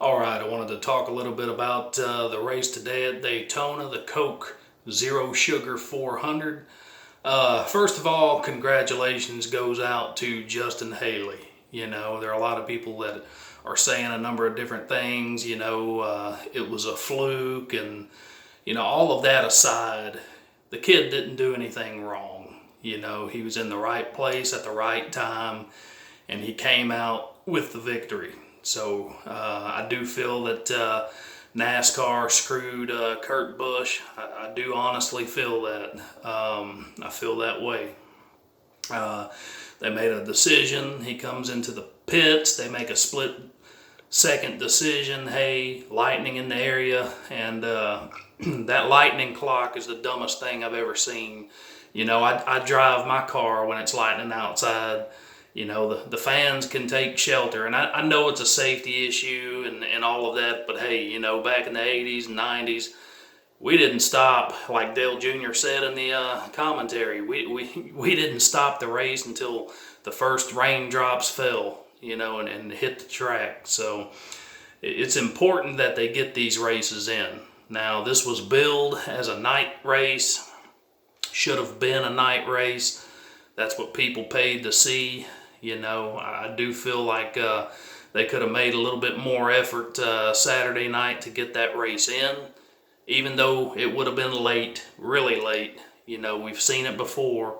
All right, I wanted to talk a little bit about the race today at Daytona, the Coke Zero Sugar 400. First of all, congratulations goes out to Justin Haley. You know, there are a lot of people that are saying a number of different things. It was a fluke, and all of that aside, the kid didn't do anything wrong. He was in the right place at the right time, and he came out with the victory. So I do feel that Nascar screwed Kurt Busch. I do honestly feel that. I feel that way. They made a decision. He comes into the pits. They make a split-second decision. Hey, lightning in the area. And that lightning clock is the dumbest thing I've ever seen. I drive my car when it's lightning outside. The fans can take shelter, and I know it's a safety issue and all of that, but hey, back in the 80s and 90s, we didn't stop, like Dale Jr. said in the commentary, we didn't stop the race until the first raindrops fell, and hit the track. So it's important that they get these races in. Now, this was billed as a night race, should have been a night race. That's what people paid to see. I do feel like they could have made a little bit more effort Saturday night to get that race in, even though it would have been late, really late. We've seen it before.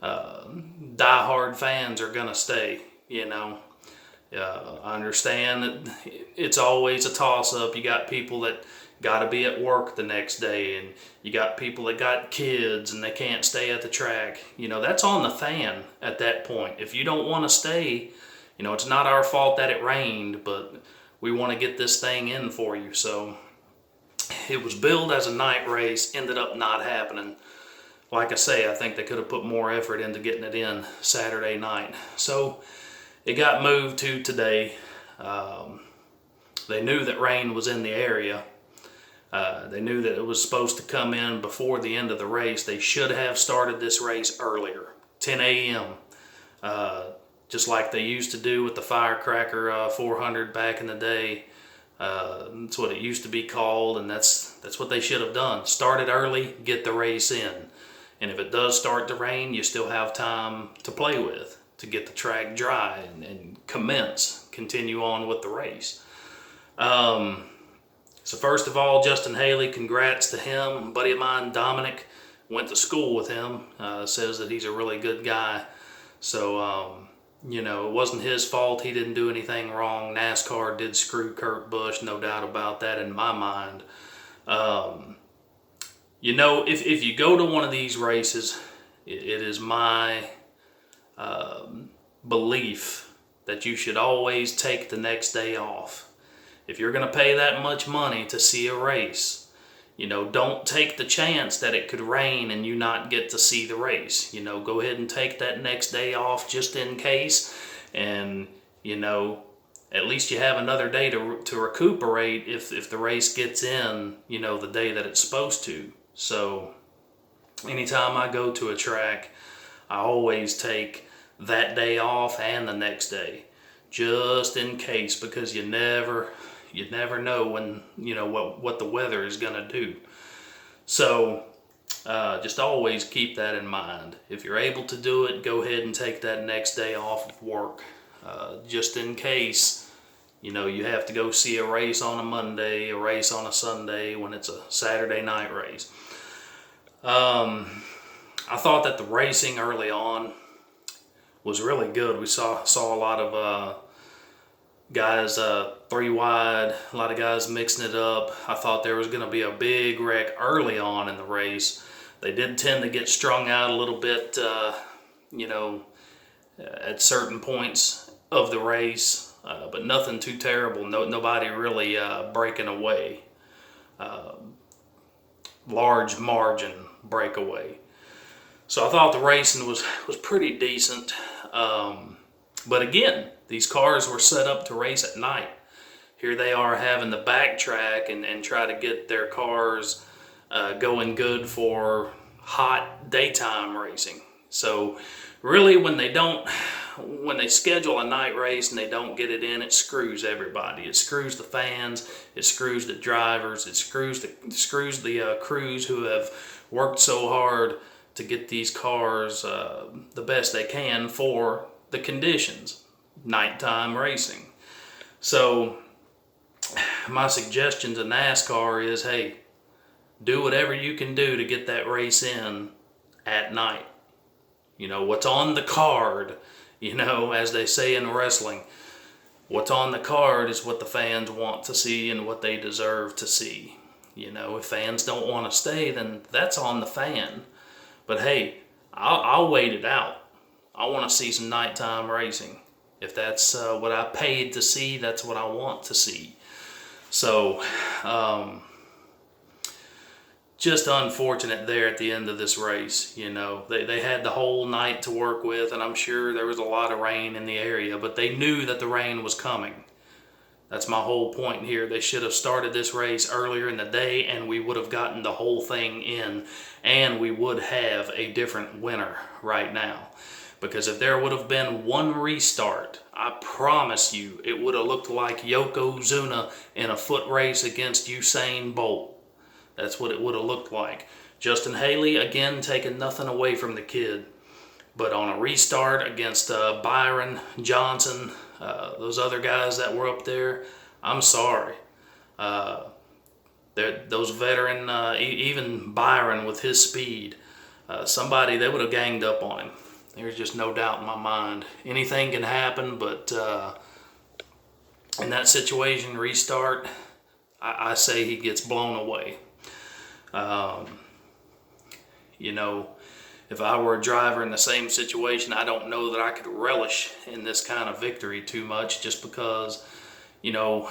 Die-hard fans are going to stay, I understand that it's always a toss-up. You got people that got to be at work the next day, and you got people that got kids and they can't stay at the track. That's on the fan at that point. If you don't want to stay, it's not our fault that it rained, but we want to get this thing in for you. So it was billed as a night race, ended up not happening. Like I say, I think they could have put more effort into getting it in Saturday night. So it got moved to today. They knew that rain was in the area. They knew that it was supposed to come in before the end of the race. They should have started this race earlier, 10 a.m., just like they used to do with the Firecracker 400 back in the day. That's what it used to be called, and that's what they should have done. Start it early, get the race in. And if it does start to rain, you still have time to play with, to get the track dry and continue on with the race. So first of all, Justin Haley, congrats to him. A buddy of mine, Dominic, went to school with him, says that he's a really good guy. So, it wasn't his fault. He didn't do anything wrong. NASCAR did screw Kurt Busch, no doubt about that in my mind. If you go to one of these races, it is my belief that you should always take the next day off. If you're going to pay that much money to see a race, don't take the chance that it could rain and you not get to see the race. Go ahead and take that next day off just in case. And, at least you have another day to recuperate if the race gets in, the day that it's supposed to. So anytime I go to a track, I always take that day off and the next day, just in case, because you never know when, what the weather is going to do. So just always keep that in mind. If you're able to do it, go ahead and take that next day off of work, just in case, you have to go see a race on a Monday, a race on a Sunday when it's a Saturday night race. I thought that the racing early on was really good. We saw a lot of guys 3 wide, a lot of guys mixing it up. I thought there was going to be a big wreck early on in the race. They did tend to get strung out a little bit, at certain points of the race, but nothing too terrible. Nobody really breaking away. Large margin breakaway. So I thought the racing was pretty decent. But again, these cars were set up to race at night. Here they are having the backtrack and try to get their cars going good for hot daytime racing. So really, when they don't when they schedule a night race and they don't get it in, it screws everybody. It screws the fans, it screws the drivers, it screws the crews who have worked so hard to get these cars the best they can for the conditions, nighttime racing. So my suggestion to NASCAR is, hey, do whatever you can do to get that race in at night. You know, what's on the card, you know, as they say in wrestling, what's on the card is what the fans want to see and what they deserve to see. You know, if fans don't want to stay, then that's on the fan. But hey, I'll wait it out. I want to see some nighttime racing. If that's what I paid to see, that's what I want to see. So, just unfortunate there at the end of this race. You know, they had the whole night to work with, and I'm sure there was a lot of rain in the area, but they knew that the rain was coming. That's my whole point here. They should have started this race earlier in the day, and we would have gotten the whole thing in, and we would have a different winner right now. Because if there would have been one restart, I promise you, it would have looked like Yokozuna in a foot race against Usain Bolt. That's what it would have looked like. Justin Haley, again, taking nothing away from the kid. But on a restart against Byron, Johnson, those other guys that were up there, I'm sorry. Those veteran, even Byron with his speed, somebody, they would have ganged up on him. There's just no doubt in my mind. Anything can happen, but in that situation, restart, I say he gets blown away. You know, if I were a driver in the same situation, I don't know that I could relish in this kind of victory too much, just because, you know,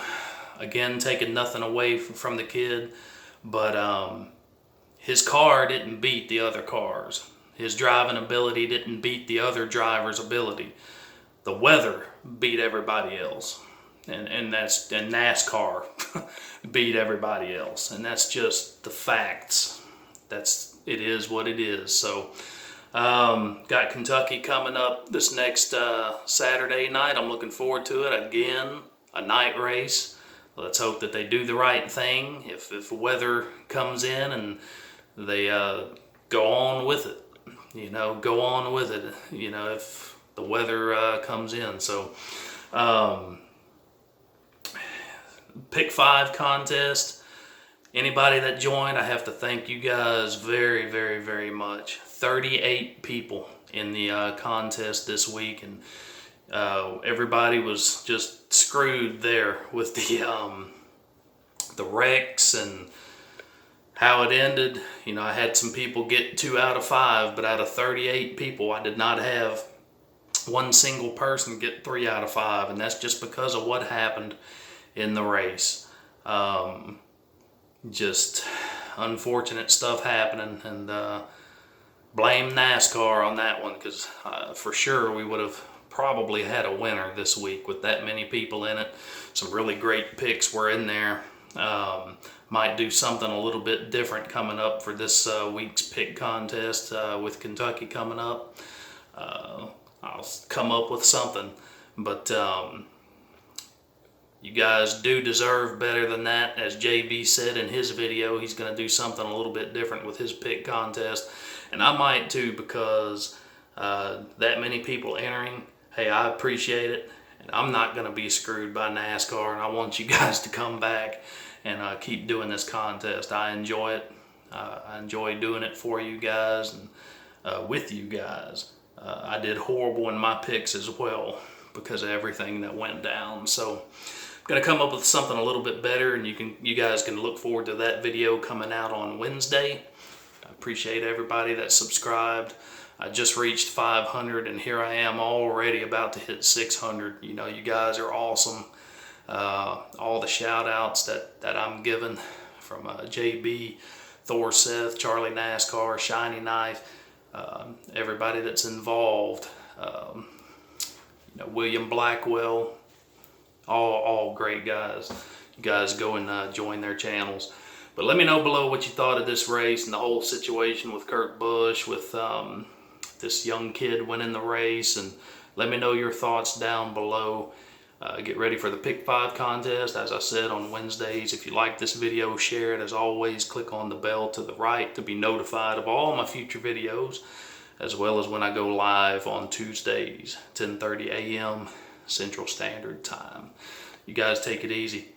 again, taking nothing away from the kid, but his car didn't beat the other cars. His driving ability didn't beat the other driver's ability. The weather beat everybody else. And NASCAR beat everybody else. And that's just the facts. It is what it is. So, got Kentucky coming up this next Saturday night. I'm looking forward to it. Again, a night race. Let's hope that they do the right thing. If weather comes in and they go on with it. You know, go on with it, you know, if the weather comes in. So, Pick 5 contest. Anybody that joined, I have to thank you guys very, very, very much. 38 people in the contest this week, and everybody was just screwed there with the wrecks and how it ended. You know, I had some people get 2 out of 5, but out of 38 people, I did not have one single person get 3 out of 5, and that's just because of what happened in the race. Just unfortunate stuff happening, and blame NASCAR on that one, because for sure we would have probably had a winner this week with that many people in it. Some really great picks were in there. Might do something a little bit different coming up for this week's pick contest with Kentucky coming up. I'll come up with something, but you guys do deserve better than that. As JB said in his video, he's going to do something a little bit different with his pick contest, and I might too, because that many people entering, hey, I appreciate it, and I'm not going to be screwed by NASCAR, and I want you guys to come back and keep doing this contest. I enjoy it. I enjoy doing it for you guys and with you guys. I did horrible in my picks as well because of everything that went down. So I'm gonna come up with something a little bit better, and you guys can look forward to that video coming out on Wednesday. I appreciate everybody that subscribed. I just reached 500, and here I am already about to hit 600. You know, you guys are awesome. All the shout outs that I'm given from JB, Thor Seth, Charlie NASCAR, Shiny Knife, everybody that's involved, you know, William Blackwell, all great guys. You guys go and join their channels. But let me know below what you thought of this race and the whole situation with Kurt Busch, with this young kid winning the race, and Let me know your thoughts down below. Get ready for the Pick 5 contest, as I said, on Wednesdays. If you like this video, share it. As always, click on the bell to the right to be notified of all my future videos, as well as when I go live on Tuesdays, 10:30 a.m. Central Standard Time. You guys take it easy.